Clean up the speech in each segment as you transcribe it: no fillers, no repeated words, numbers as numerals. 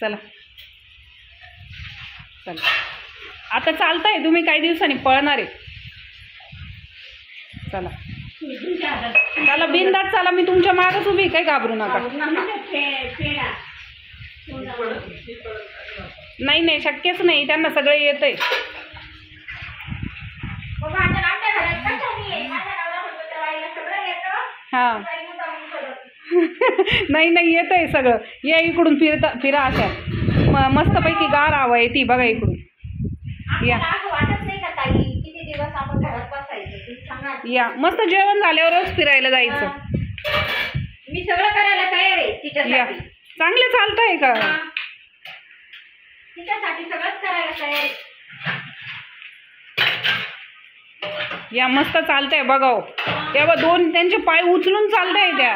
चला चला, आता चालताय तुम्ही, काही दिवसांनी पळणार आहे. चला चला बिनधास्त चला, मी तुमच्या मागच उभी, काही घाबरू नका. नाही नाही शक्यच नाही, त्यांना सगळं येतंय. हां नाही नाही येतंय सगळं. या इकडून फिरा अशा मस्तपैकी गार हवा येते बघा इकडून. या या मस्त जेवण झाल्यावरच फिरायला जायचं. मी सगळं करायला तयार आहे तिच्यासाठी. चांगले चालतंय का? तिच्यासाठी सगळंच करायला तयार आहे. या मस्त चालतंय बघाव. तेव्हा दोन त्यांचे पाय उचलून चालतंय त्या.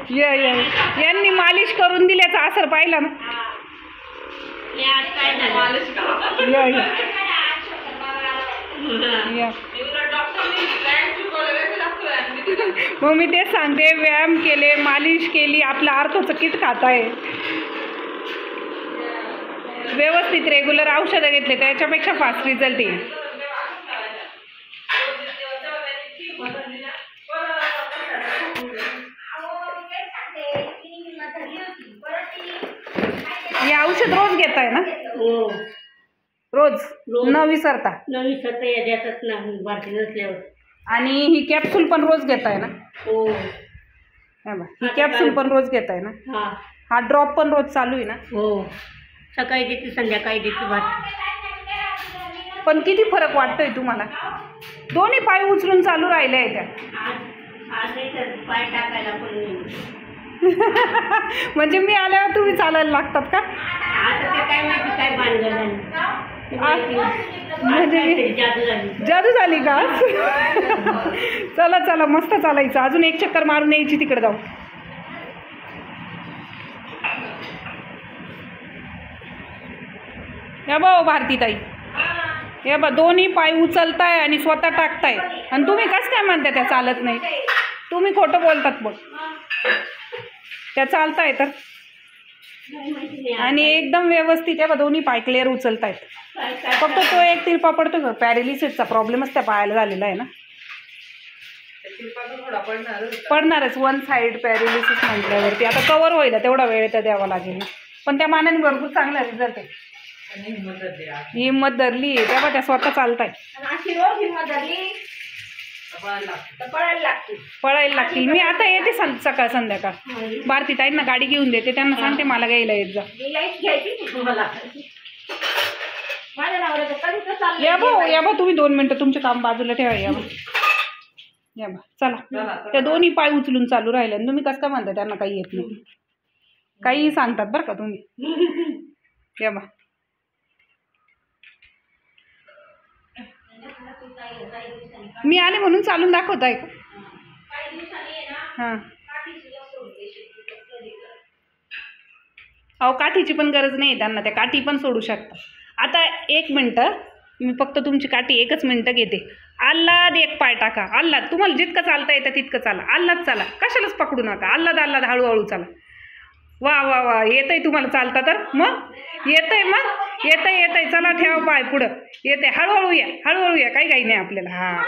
या या यांनी मालिश करून दिल्याचा असर पाहिला ना. मग मी तेच सांगते, व्यायाम केले, मालिश केली, आपलं अर्थोचं किट खाताय, व्यवस्थित रेग्युलर औषधं घेतले, त्याच्यापेक्षा फास्ट रिझल्ट येईल. हे औषध रोज घेताय ना? हो रोज न विसरता. याच्यातच नाही बाकी नसल्यावर. आणि ही कॅप्सूल पण रोज घेताय ना? हो ही कॅप्सूल पण रोज घेताय ना? हा ड्रॉप पण रोज चालू आहे ना? हो सकाळी देते संध्याकाळी देते भात. पण किती फरक वाटतोय तुम्हाला? दोन्ही पाय उचलून चालू राहिले आहे त्या. पाय टाकायला पण म्हणजे मी आल्यावर तुम्ही चालायला लागतात का? आता ते काय माहिती काय बांधलं म्हणजे जादू झाली का? चला चला मस्त चालायचं. अजून एक चक्कर मारून यायची तिकडे जाऊ. या बा भारतीताई, या बा दोन्ही पाय उचलताय आणि स्वतः टाकताय, आणि तुम्ही कसं काय म्हणता त्या चालत नाही? तुम्ही खोटं बोलतात मग. त्या चालताय तर, आणि एकदम व्यवस्थित आहे बा, दोन्ही पाय क्लिअर उचलतायत. फक्त तो एक तिरपा पडतो का, पॅरेलिसिसचा प्रॉब्लेमच त्या पायाला झालेला आहे ना. पडणारच, वन साईड पॅरेलिसिस म्हटल्यावरती. आता कवर होईल तेवढा वेळ तर द्यावा लागेल ना, पण त्या मानाने भरपूर चांगला रिझल्ट आहे. हिंमत धरली तेव्हा त्या स्वतः चालताय. पळायला लागतील. मी आता येते सकाळ संध्याकाळ. भारतीताईंना गाडी घेऊन देते, त्यांना सांगते मला घ्यायला येत जा. या बा तुम्ही 2 मिनिटं तुमचे काम बाजूला ठेवा. या बा चला. त्या दोन्ही पाय उचलून चालू राहिले, आणि तुम्ही कसं काय म्हणता त्यांना काही येत नाही? काही सांगतात बरं का तुम्ही. या बा मी आले म्हणून चालून दाखवताय का? हां अहो काठीची पण गरज नाही त्यांना, त्या काठी पण सोडू शकता. आता 1 मिनटं मी फक्त तुमची काठी 1च मिनटं घेते. आल्हाद एक पाय टाका. आल्हाद तुम्हाला जितकं चालता येतं तितकं चाला. आल्हाद चाला, कशालाच पकडू नका. आल्हाद आल्हाद हळूहळू चाला. वा वा वा येतंय तुम्हाला चालता तर? मग येतंय, मग येतंय. चला ठेवा पाय पुढं. येतंय, हळूहळू या, हळूहळू या, काही नाही आपल्याला. हां